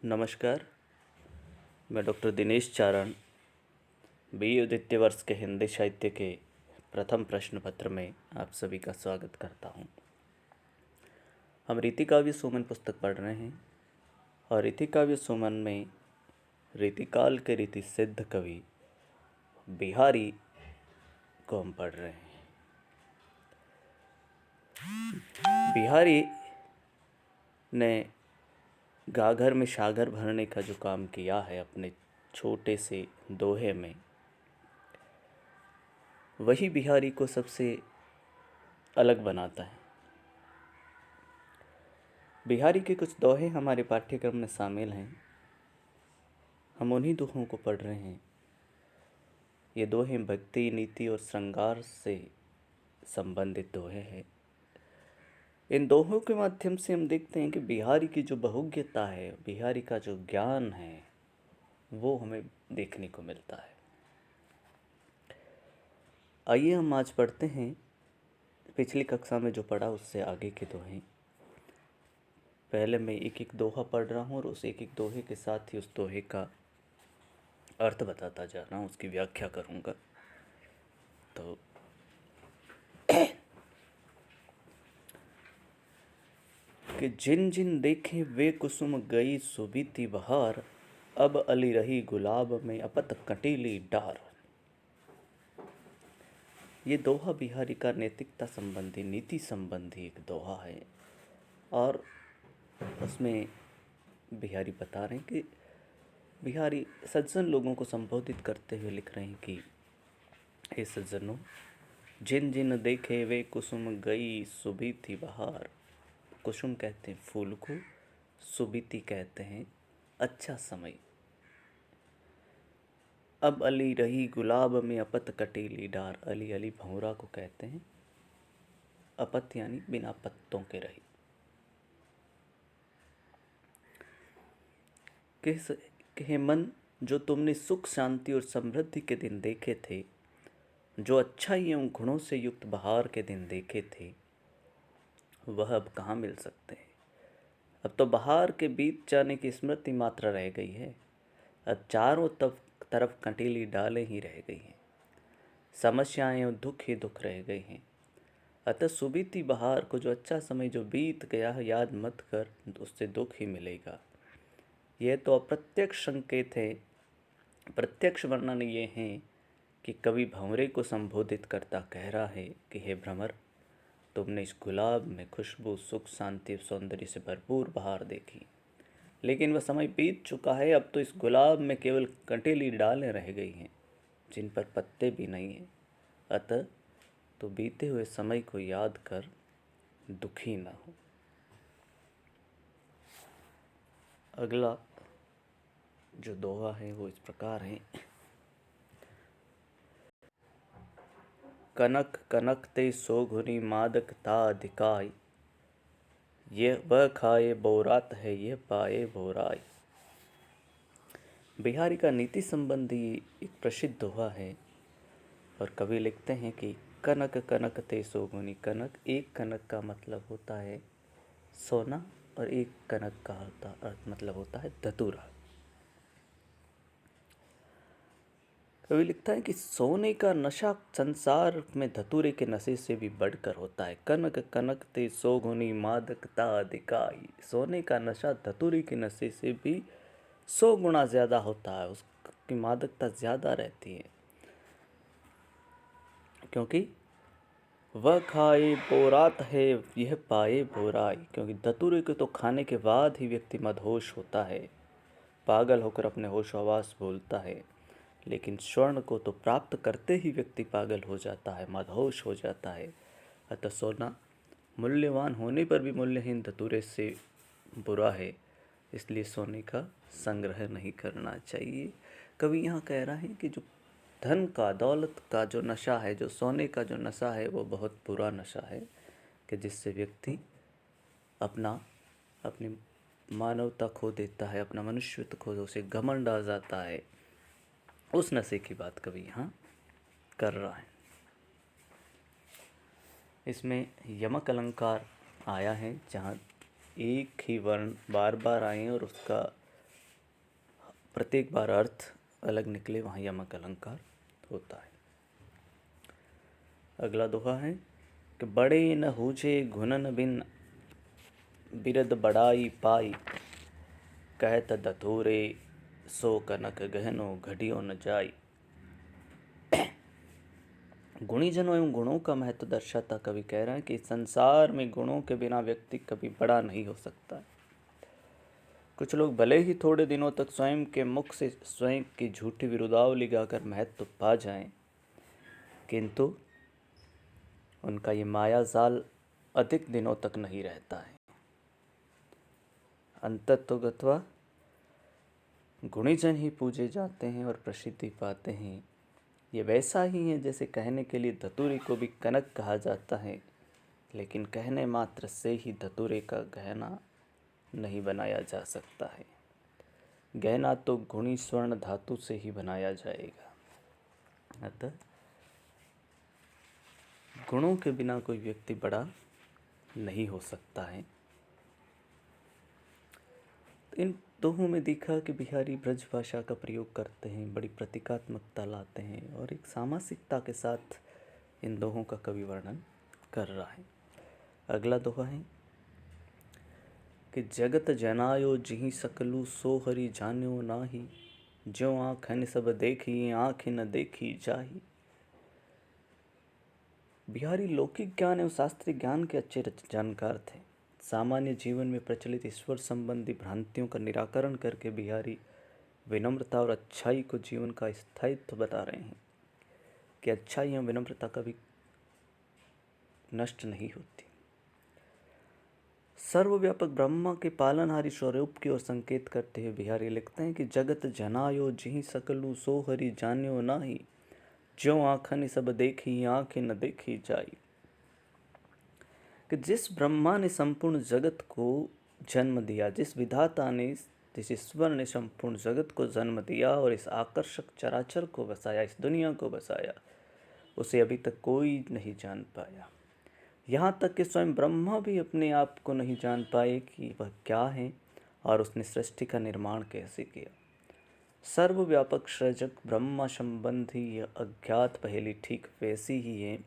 नमस्कार। मैं डॉक्टर दिनेश चारण BA द्वितीय वर्ष के हिंदी साहित्य के प्रथम प्रश्न पत्र में आप सभी का स्वागत करता हूं। हम रीतिकाव्य सुमन पुस्तक पढ़ रहे हैं और रीतिकाव्य सुमन में रीतिकाल के रीति सिद्ध कवि बिहारी को हम पढ़ रहे हैं। बिहारी ने गागर में सागर भरने का जो काम किया है अपने छोटे से दोहे में, वही बिहारी को सबसे अलग बनाता है। बिहारी के कुछ दोहे हमारे पाठ्यक्रम में शामिल हैं। हम उन्हीं दोहों को पढ़ रहे हैं। ये दोहे भक्ति, नीति और श्रृंगार से संबंधित दोहे हैं। इन दोहों के माध्यम से हम देखते हैं कि बिहारी की जो बहुज्ञता है, बिहारी का जो ज्ञान है, वो हमें देखने को मिलता है। आइए हम आज पढ़ते हैं पिछली कक्षा में जो पढ़ा उससे आगे के दोहे। पहले मैं एक एक दोहा पढ़ रहा हूँ और उस एक एक दोहे के साथ ही उस दोहे का अर्थ बताता जा रहा हूँ, उसकी व्याख्या करूँगा। तो कि जिन जिन देखे वे कुसुम गई सुबीती बहार, अब अली रही गुलाब में अपत कटीली डार। ये दोहा बिहारी का नैतिकता संबंधी, नीति संबंधी एक दोहा है और उसमें बिहारी बता रहे हैं कि बिहारी सज्जन लोगों को संबोधित करते हुए लिख रहे हैं कि हे सज्जनों, जिन जिन देखे वे कुसुम गई सुबीती बहार। कुसुम कहते हैं फूल को, सुबीती कहते हैं अच्छा समय। अब अली रही गुलाब में अपत कटीली डार। अली अली भंवरा को कहते हैं, अपत यानी बिना पत्तों के रही। कहे मन, जो तुमने सुख शांति और समृद्धि के दिन देखे थे, जो अच्छाई एवं गुणों से युक्त बहार के दिन देखे थे, वह अब कहाँ मिल सकते हैं। अब तो बहार के बीत जाने की स्मृति मात्र रह गई है। अब चारों तरफ कंटीली डालें ही रह गई हैं, समस्याएं और दुख ही दुख रह गए हैं। अतः सुबीती बहार को, जो अच्छा समय जो बीत गया है, याद मत कर, उससे दुख ही मिलेगा। यह तो अप्रत्यक्ष संकेत है। प्रत्यक्ष वर्णन ये है कि कवि भंवरे को संबोधित करता कह रहा है कि हे भ्रमर, तुमने इस गुलाब में खुशबू, सुख, शांति, सौंदर्य से भरपूर बहार देखी, लेकिन वह समय बीत चुका है। अब तो इस गुलाब में केवल कंटीली डालें रह गई हैं, जिन पर पत्ते भी नहीं हैं। अतः तो बीते हुए समय को याद कर दुखी ना हो। अगला जो दोहा है वो इस प्रकार है। कनक कनक ते सोघुनी मादक ता अधिकाय, यह वह खाए बोरात है, यह पाए बोराई। बिहारी का नीति संबंधी एक प्रसिद्ध दोहा है और कवि लिखते हैं कि कनक कनक ते सोगुनी। कनक, एक कनक का मतलब होता है सोना और एक कनक का मतलब होता है धतूरा। कवि लिखता है कि सोने का नशा संसार में धतूरे के नशे से भी बढ़कर होता है। कनक कनक ते सोगुनी मादकता अधिकाई। सोने का नशा धतूरे के नशे से भी 100 गुना ज़्यादा होता है, उसकी मादकता ज़्यादा रहती है, क्योंकि वह खाए बोरात है, यह पाए बोराई। क्योंकि धतूरे को तो खाने के बाद ही व्यक्ति मदहोश होता है, पागल होकर अपने होश आवास भूलता है, लेकिन स्वर्ण को तो प्राप्त करते ही व्यक्ति पागल हो जाता है, मदहोश हो जाता है। अतः सोना मूल्यवान होने पर भी मूल्यहीन धतूरे से बुरा है, इसलिए सोने का संग्रह नहीं करना चाहिए। कवि यहाँ कह रहा है कि जो धन का, दौलत का जो नशा है, जो सोने का जो नशा है, वो बहुत बुरा नशा है कि जिससे व्यक्ति अपनी मानवता खो देता है, अपना मनुष्यत्व खो, उसे घमंड आ जाता है। उस नशे की बात कवि यहाँ कर रहा है। इसमें यमक अलंकार आया है, जहाँ एक ही वर्ण बार बार आए और उसका प्रत्येक बार अर्थ अलग निकले वहाँ यमक अलंकार होता है। अगला दोहा है कि बड़े न हूजे घुनन बिन बिरद बड़ाई पाई, कहत धतूरे सो कनक गहनो घड़ियों न जाई। गुणीजनों एवं गुणों का महत्व दर्शाता कवि कह रहे हैं कि संसार में गुणों के बिना व्यक्ति कभी बड़ा नहीं हो सकता है। कुछ लोग भले ही थोड़े दिनों तक स्वयं के मुख से स्वयं की झूठी विरुदावली गाकर महत्व पा जाएं, किंतु उनका ये माया जाल अधिक दिनों तक नहीं रहता है। अंततोगत्वा गुणीजन ही पूजे जाते हैं और प्रसिद्धि पाते हैं। ये वैसा ही है जैसे कहने के लिए धतूरे को भी कनक कहा जाता है, लेकिन कहने मात्र से ही धतूरे का गहना नहीं बनाया जा सकता है। गहना तो गुणी स्वर्ण धातु से ही बनाया जाएगा। अतः गुणों के बिना कोई व्यक्ति बड़ा नहीं हो सकता है। इन दोहों में देखा कि बिहारी ब्रज भाषा का प्रयोग करते हैं, बड़ी प्रतीकात्मकता लाते हैं और एक सामासिकता के साथ इन दोहों का कवि वर्णन कर रहा है। अगला दोहा है कि जगत जनायो जिहि सकलु सो हरि जान्यो नाही, ज्यों आँखन सब देखी आँखें न देखी जाही। बिहारी लौकिक ज्ञान एवं शास्त्रीय ज्ञान के अच्छे जानकार थे। सामान्य जीवन में प्रचलित ईश्वर संबंधी भ्रांतियों का निराकरण करके बिहारी विनम्रता और अच्छाई को जीवन का स्थायित्व बता रहे हैं कि अच्छाई एवं विनम्रता कभी नष्ट नहीं होती। सर्वव्यापक ब्रह्मा के पालनहारी स्वरूप की ओर संकेत करते हुए बिहारी लिखते हैं कि जगत जनायो जिहि सकलु सो हरि जान्यो नाही, ज्यों आँखन सब देखी आँखें न देखी जाई। कि जिस ब्रह्मा ने संपूर्ण जगत को जन्म दिया, जिस विधाता ने, जिस ईश्वर ने संपूर्ण जगत को जन्म दिया और इस आकर्षक चराचर को बसाया, इस दुनिया को बसाया, उसे अभी तक कोई नहीं जान पाया। यहाँ तक कि स्वयं ब्रह्मा भी अपने आप को नहीं जान पाए कि वह क्या है और उसने सृष्टि का निर्माण कैसे किया। सर्वव्यापक सृजक ब्रह्मा संबंधी यह अज्ञात पहेली ठीक वैसी ही है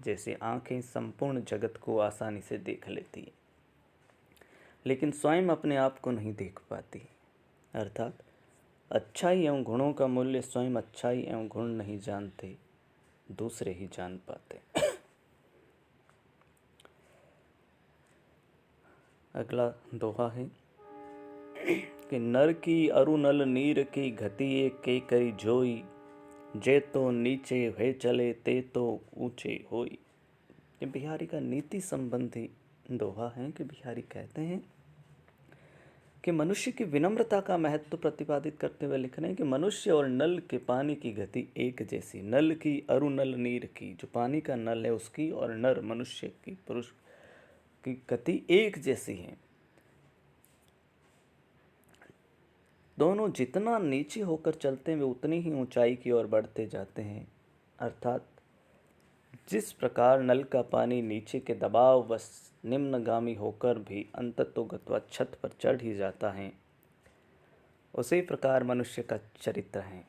जैसे आंखें संपूर्ण जगत को आसानी से देख लेती हैं, लेकिन स्वयं अपने आप को नहीं देख पाती। अर्थात अच्छाई एवं गुणों का मूल्य स्वयं अच्छाई एवं गुण नहीं जानते, दूसरे ही जान पाते। अगला दोहा है कि नर की अरु नल नीर की घतिए के करी जोई, जे तो नीचे हुए चले ते तो ऊंचे होई। ये बिहारी का नीति संबंधी दोहा है कि बिहारी कहते हैं कि मनुष्य की विनम्रता का महत्व प्रतिपादित करते हुए लिख रहे हैं कि मनुष्य और नल के पानी की गति एक जैसी। नल की अरु नल नीर की, जो पानी का नल है उसकी, और नर मनुष्य की, पुरुष की गति एक जैसी है। दोनों जितना नीचे होकर चलते हैं वे उतनी ही ऊंचाई की ओर बढ़ते जाते हैं। अर्थात जिस प्रकार नल का पानी नीचे के दबाव व निम्नगामी होकर भी अंततोगत्वा छत पर चढ़ ही जाता है, उसी प्रकार मनुष्य का चरित्र है।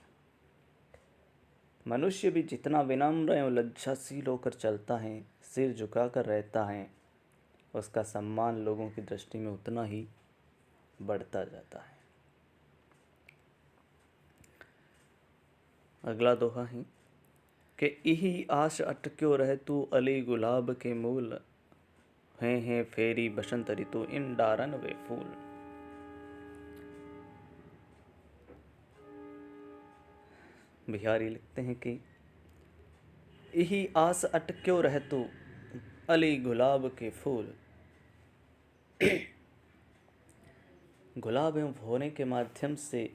मनुष्य भी जितना विनम्र एवं लज्जाशील होकर चलता है, सिर झुकाकर रहता है, उसका सम्मान लोगों की दृष्टि में उतना ही बढ़ता जाता है। अगला दोहा है कि इही आश अटक्यो रह तू अली गुलाब के मूल, हैं फेरी बसंत ऋतु इन डारन वे फूल। बिहारी लिखते हैं कि इही आस अटक्यो रह तू अली गुलाब के फूल। गुलाब एवं भौरे के माध्यम से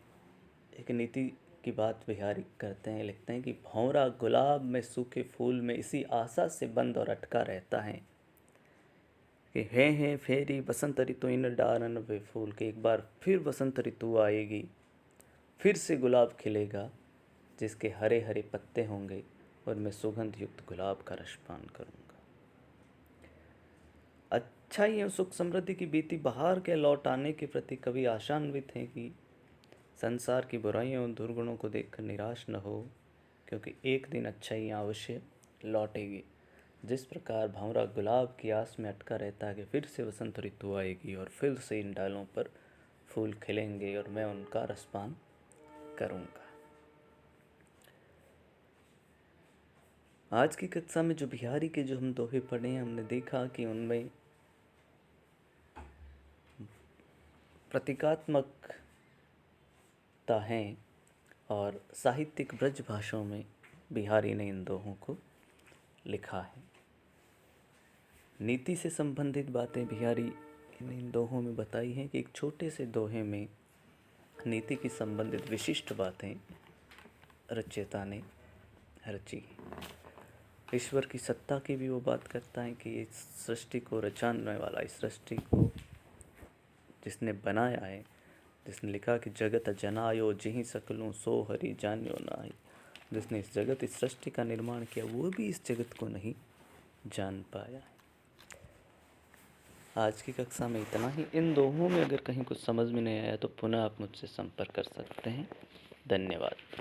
एक नीति की बात बिहारी करते हैं। लिखते हैं कि भौरा गुलाब में सूखे फूल में इसी आशा से बंद और अटका रहता है कि हैं फेरी बसंत ऋतु इन डारन वे फूल, के एक बार फिर बसंत ऋतु आएगी, फिर से गुलाब खिलेगा जिसके हरे हरे पत्ते होंगे और मैं सुगंध युक्त गुलाब का रस पान करूँगा। अच्छाई एवं सुख समृद्धि की बीती बहार के लौट आने के प्रति कवि आशान्वित हैं कि संसार की बुराइयों और दुर्गुणों को देखकर निराश न हो, क्योंकि एक दिन अच्छाइयाँ अवश्य लौटेगी। जिस प्रकार भंवरा गुलाब की आस में अटका रहता है कि फिर से वसंत ऋतु आएगी और फिर से इन डालों पर फूल खिलेंगे और मैं उनका रसपान करूँगा। आज की कक्षा में जो बिहारी के जो हम दोहे पढ़े हैं, हमने देखा कि उनमें प्रतीकात्मकता है और साहित्यिक ब्रज भाषाओं में बिहारी ने इन दोहों को लिखा है। नीति से संबंधित बातें बिहारी ने इन दोहों में बताई हैं कि एक छोटे से दोहे में नीति की संबंधित विशिष्ट बातें रचयिता ने रची। ईश्वर की सत्ता की भी वो बात करता है कि इस सृष्टि को रचाने वाला, इस सृष्टि को जिसने बनाया है, जिसने लिखा कि जगत जनायो जिहि सकलूं सो हरि जान्यो नाहि, जिसने इस जगत, इस सृष्टि का निर्माण किया, वो भी इस जगत को नहीं जान पाया है। आज की कक्षा में इतना ही। इन दोहों में अगर कहीं कुछ समझ में नहीं आया तो पुनः आप मुझसे संपर्क कर सकते हैं। धन्यवाद।